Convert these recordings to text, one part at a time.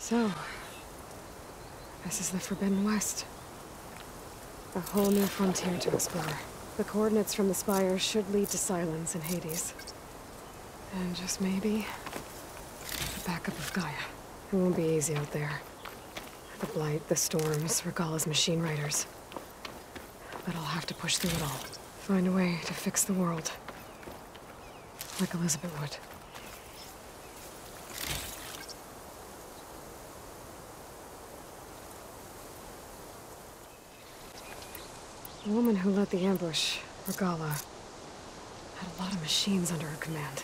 So, this is the Forbidden West. A whole new frontier to explore. The coordinates from the spire should lead to Sylens and Hades. And just maybe, the backup of Gaia. It won't be easy out there. The Blight, the Storms, Regalla's machine riders. But I'll have to push through it all. Find a way to fix the world. Like Elizabeth would. The woman who led the ambush, Regalla, had a lot of machines under her command.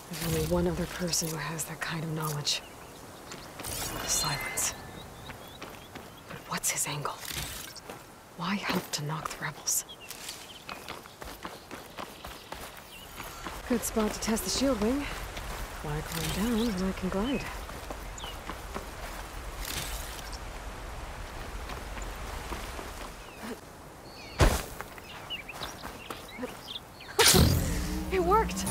There's only one other person who has that kind of knowledge. Sylens. But what's his angle? Why help to knock the rebels? Good spot to test the shield wing. Why climb down when I can glide? It worked!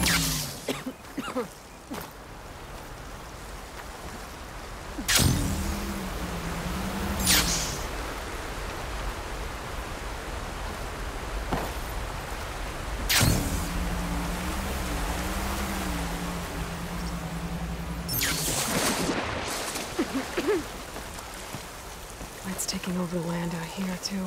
It's taking over the land out here, too.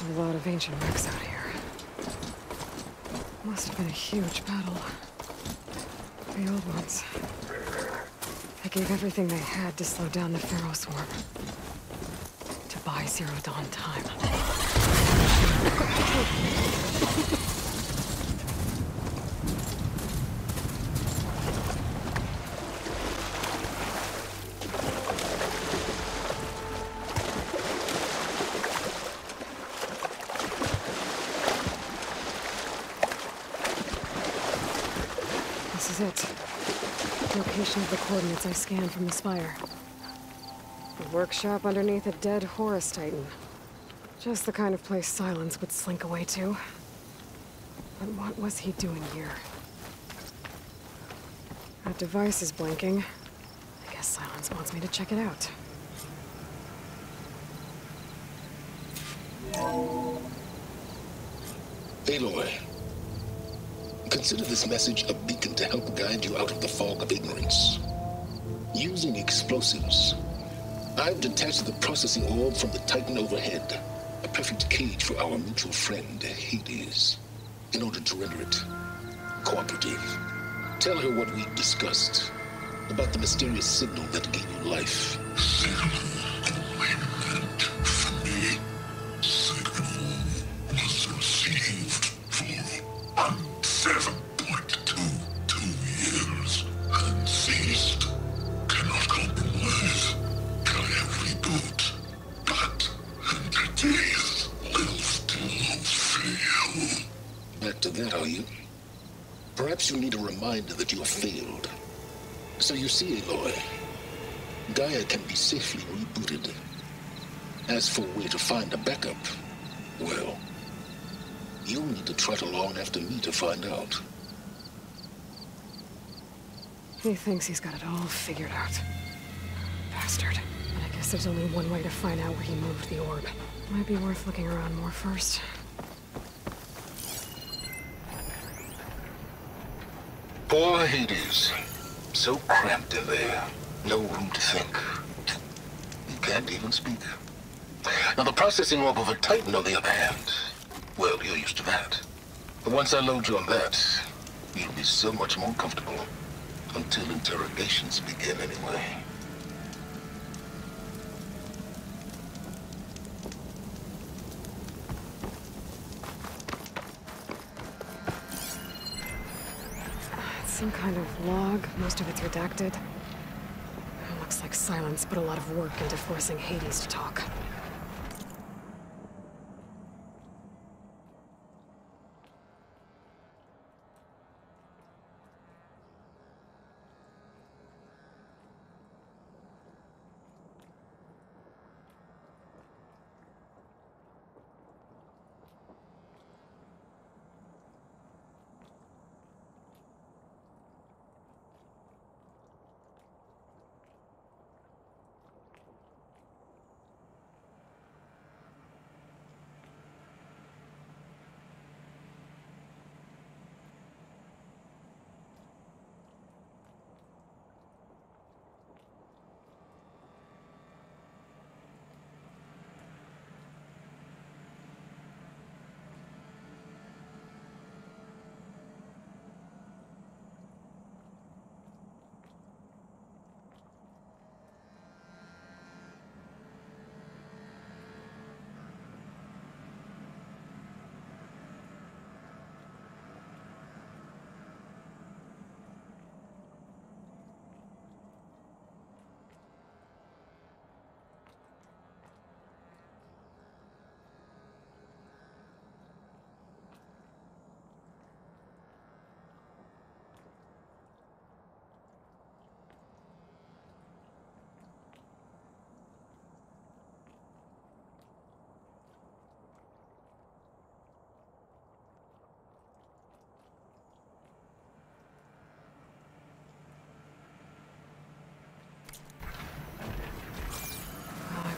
A lot of ancient wrecks out here. Must have been a huge battle. The old ones. They gave everything they had to slow down the Pharaoh swarm. To buy Zero Dawn time. This is it. Location of the coordinates I scanned from the spire. A workshop underneath a dead Horus Titan. Just the kind of place Sylens would slink away to. But what was he doing here? That device is blinking. I guess Sylens wants me to check it out. Aloy, consider this message a beacon to help guide you out of the fog of ignorance. Using explosives, I've detached the processing orb from the Titan overhead, a perfect cage for our mutual friend, Hades, in order to render it cooperative. Tell her what we discussed about the mysterious signal that gave you life. Back to that, are you? Perhaps you need a reminder that you have failed. So you see, Aloy, Gaia can be safely rebooted. As for where to find a backup, well, you'll need to trot along after me to find out. He thinks he's got it all figured out. Bastard. But I guess there's only one way to find out where he moved the orb. Might be worth looking around more first. Poor Hades. So cramped in there. No room to think. He can't even speak. Now the processing orb of a Titan, on the other hand, well, you're used to that. But once I load you on that, you'll be so much more comfortable. Until interrogations begin, anyway. It's some kind of log. Most of it's redacted. It looks like like Silence put a lot of work into forcing Hades to talk.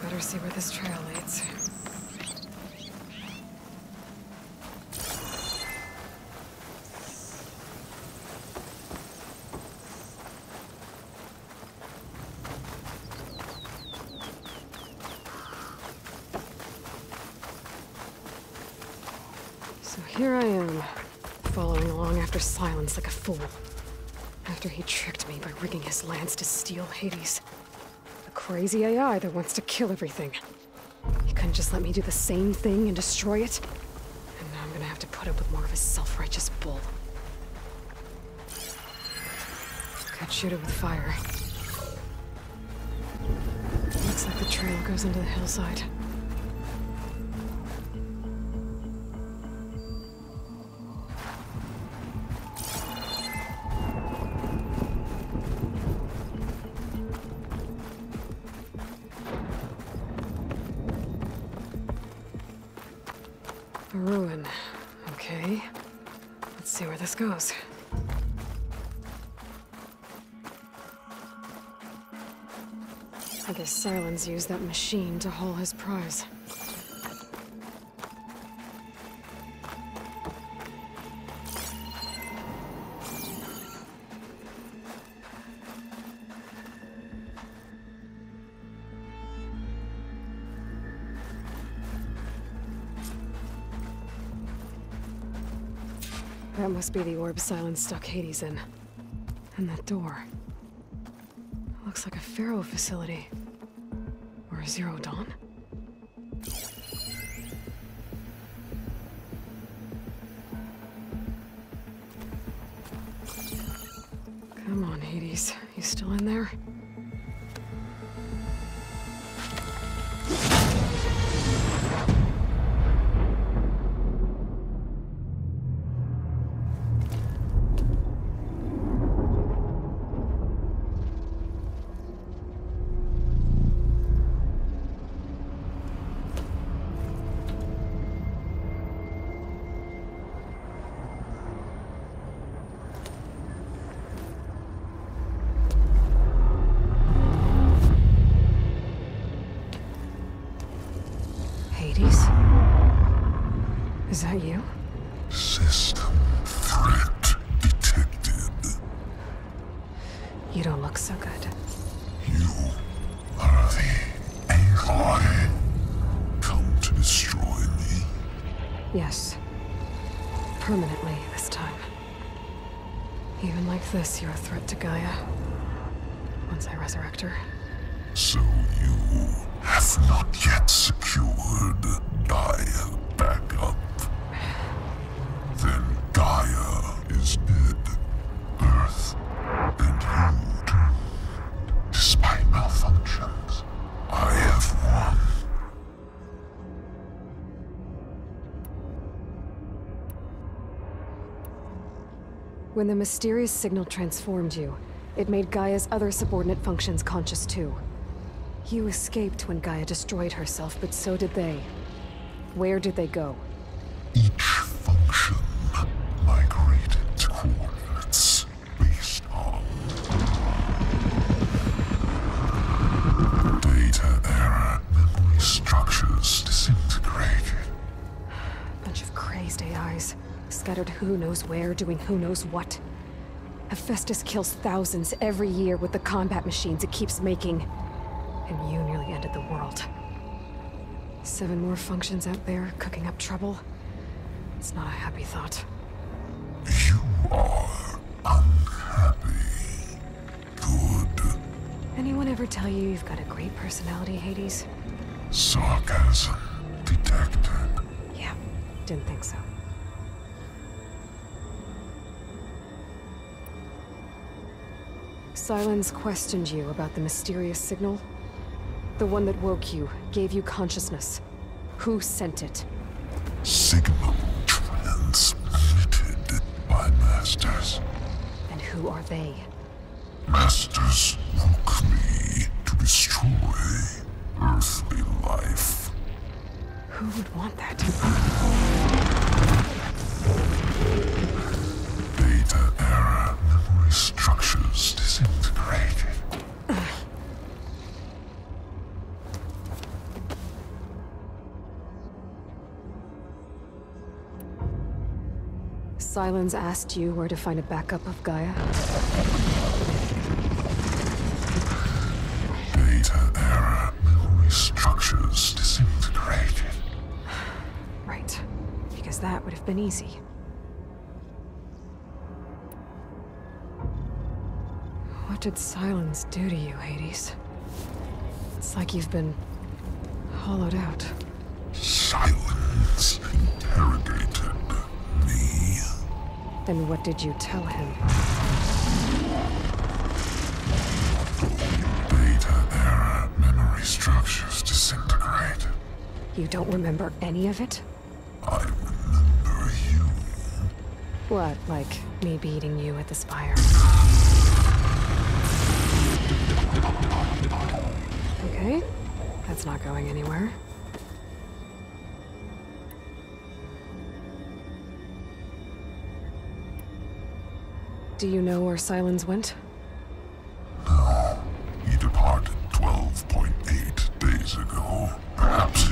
Better see where this trail leads. So here I am, following along after Silence like a fool. After he tricked me by rigging his lance to steal Hades. Crazy AI that wants to kill everything. He couldn't just let me do the same thing and destroy it? And now I'm gonna have to put up with more of his self-righteous bull. Could shoot it with fire. Looks like the trail goes into the hillside. A ruin. Okay. Let's see where this goes. I guess Silence used that machine to haul his prize. That must be the orb Silence stuck Hades in. And that door. Looks like a Pharaoh facility. Or a Zero Dawn? Come on, Hades. You still in there? Is that you? System threat detected. You don't look so good. You are the AI come to destroy me. Yes. Permanently this time. Even like this, you're a threat to Gaia. Once I resurrect her. So you have not yet secured Gaia back up. Then Gaia is dead. Earth and you, despite malfunction. When the mysterious signal transformed you, it made Gaia's other subordinate functions conscious too. You escaped when Gaia destroyed herself, but so did they. Where did they go? Each function migrated to coordinates based on data error, memory structures disintegrated. Bunch of crazed AIs, scattered who knows where, doing who knows what. Hephaestus kills thousands every year with the combat machines it keeps making. And you nearly ended the world. 7 more functions out there, cooking up trouble. It's not a happy thought. You are unhappy. Good. Anyone ever tell you you've got a great personality, Hades? Sarcasm detected. Yeah, didn't think so. Sylens questioned you about the mysterious signal. The one that woke you, gave you consciousness. Who sent it? Signal transmitted by masters. And who are they? Masters woke me to destroy earthly life. Who would want that? Data error, memory structures disintegrated. Sylens asked you where to find a backup of Gaia? Data error, memory structures disintegrated. Right. Because that would have been easy. What did Sylens do to you, Hades? It's like you've been hollowed out. Silence interrogated me. Then what did you tell him? Data error, memory structures disintegrated. You don't remember any of it? I remember you. What, like me beating you at the Spire? Okay, that's not going anywhere. Do you know where Sylens went? No, he departed 12.8 days ago. Perhaps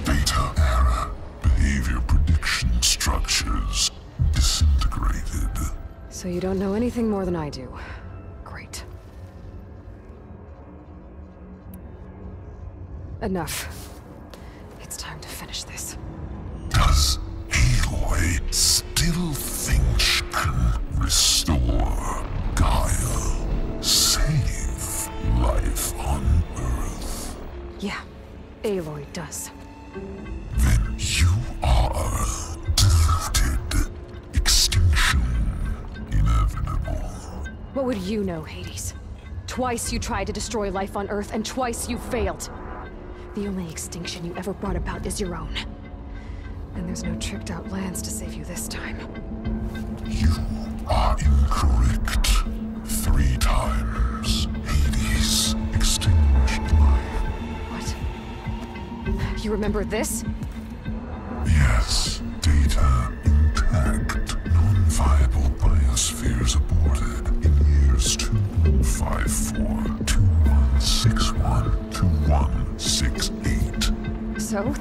data error, behavior prediction structures disintegrated. So you don't know anything more than I do. Great. Enough. It's time to finish this. Does Aloy still think she can restore Gaia? Save life on Earth? Yeah, Aloy does. Then you are deluded. Extinction inevitable. What would you know, Hades? Twice you tried to destroy life on Earth, and twice you failed. The only extinction you ever brought about is your own. And there's no tricked-out lands to save you this time. You are incorrect. 3 times. Hades extinguished life. What? You remember this? Yes, data intact. Non-viable biospheres aborted in years 2154, 2161, 2168. So,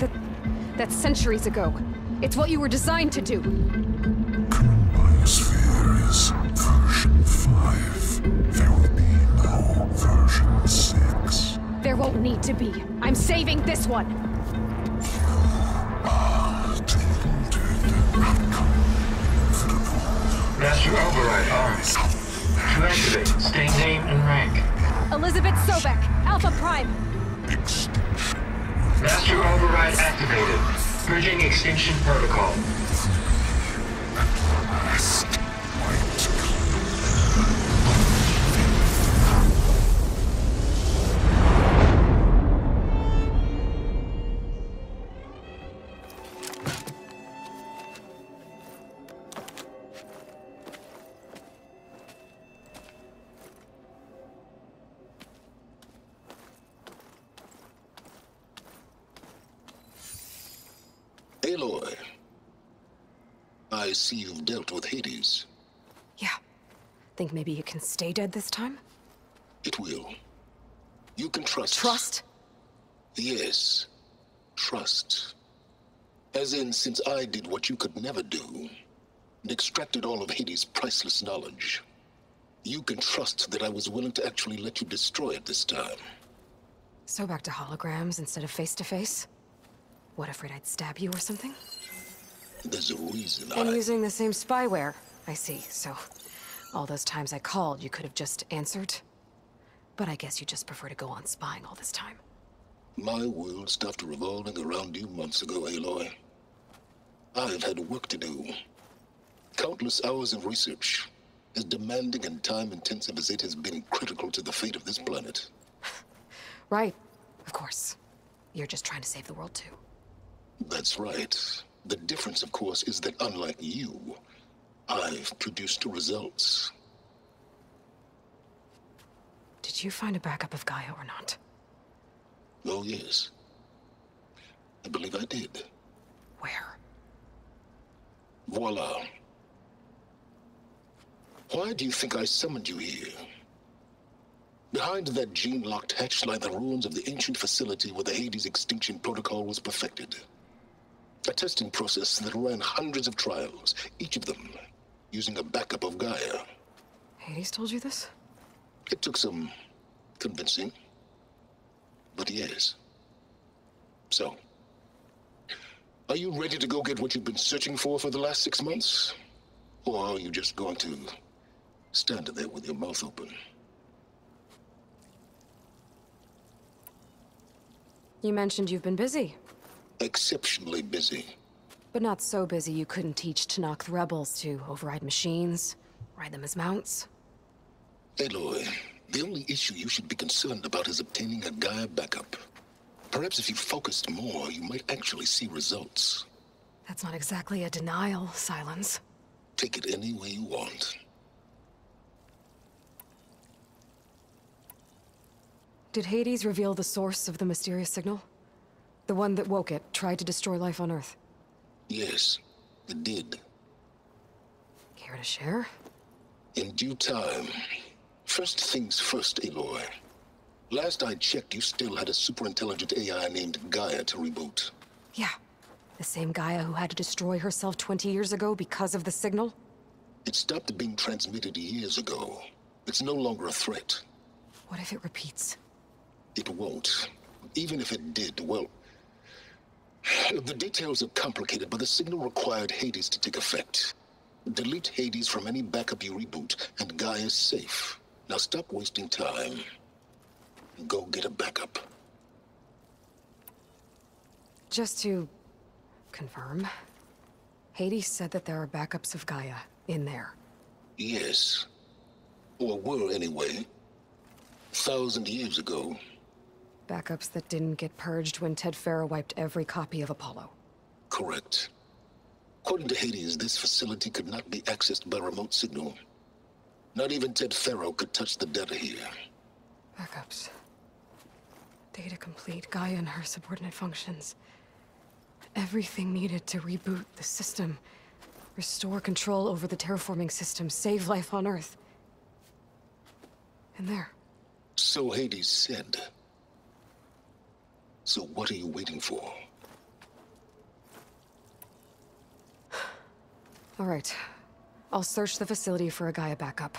that's centuries ago. It's what you were designed to do. Current biosphere is version 5. There will be no version 6. There won't need to be. I'm saving this one. Master Override armed. To activate, state name and rank. Elizabeth Sobek, Alpha Prime. Extinction. Master Override activated. Bridging extinction protocol. Last light. I see you've dealt with Hades. Yeah. Think maybe you can stay dead this time? It will. You can trust. Trust? Yes. Trust. As in, since I did what you could never do, and extracted all of Hades' priceless knowledge, you can trust that I was willing to actually let you destroy it this time. So back to holograms instead of face-to-face? What, afraid I'd stab you or something? There's a reason And using the same spyware. I see, so all those times I called, you could have just answered? But I guess you just prefer to go on spying all this time. My world stopped revolving around you months ago, Aloy. I've had work to do. Countless hours of research, as demanding and time-intensive as it has been critical to the fate of this planet. Right, of course. You're just trying to save the world too. That's right. The difference, of course, is that unlike you, I've produced results. Did you find a backup of Gaia or not? Oh, yes. I believe I did. Where? Voila. Why do you think I summoned you here? Behind that gene-locked hatch lie the ruins of the ancient facility where the Hades extinction protocol was perfected. A testing process that ran hundreds of trials, each of them using a backup of Gaia. Hades told you this? It took some convincing, but yes. So, are you ready to go get what you've been searching for the last 6 months? Or are you just going to stand there with your mouth open? You mentioned you've been busy. Exceptionally busy. But not so busy you couldn't teach Tenakth the rebels to override machines, ride them as mounts. Aloy, the only issue you should be concerned about is obtaining a Gaia backup. Perhaps if you focused more, you might actually see results. That's not exactly a denial, Silence. Take it any way you want. Did Hades reveal the source of the mysterious signal? The one that woke it, tried to destroy life on Earth? Yes, it did. Care to share? In due time. First things first, Aloy. Last I checked, you still had a super-intelligent AI named Gaia to reboot. Yeah. The same Gaia who had to destroy herself 20 years ago because of the signal? It stopped being transmitted years ago. It's no longer a threat. What if it repeats? It won't. Even if it did, well... The details are complicated, but the signal required Hades to take effect. Delete Hades from any backup you reboot, and Gaia's safe. Now stop wasting time. Go get a backup. Just to confirm, Hades said that there are backups of Gaia in there. Yes. Or were, anyway. 1,000 years ago. Backups that didn't get purged when Ted Faro wiped every copy of Apollo. Correct. According to Hades, this facility could not be accessed by remote signal. Not even Ted Faro could touch the data here. Backups. Data complete, Gaia and her subordinate functions. Everything needed to reboot the system. Restore control over the terraforming system, save life on Earth. And there. So Hades said. So what are you waiting for? All right. I'll search the facility for a Gaia backup.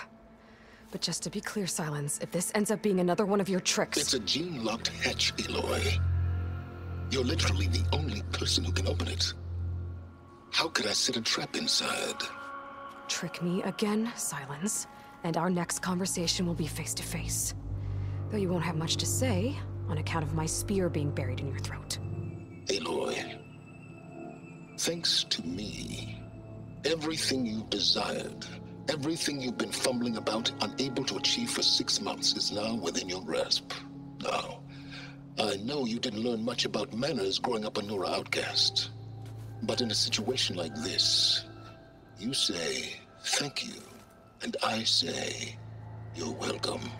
But just to be clear, Silence, if this ends up being another one of your tricks... It's a gene-locked hatch, Aloy. You're literally the only person who can open it. How could I set a trap inside? Trick me again, Silence, and our next conversation will be face-to-face. Though you won't have much to say, on account of my spear being buried in your throat. Aloy, thanks to me, everything you've desired, everything you've been fumbling about, unable to achieve for 6 months, is now within your grasp. Now, I know you didn't learn much about manners growing up a Nora outcast. But in a situation like this, you say, thank you, and I say, you're welcome.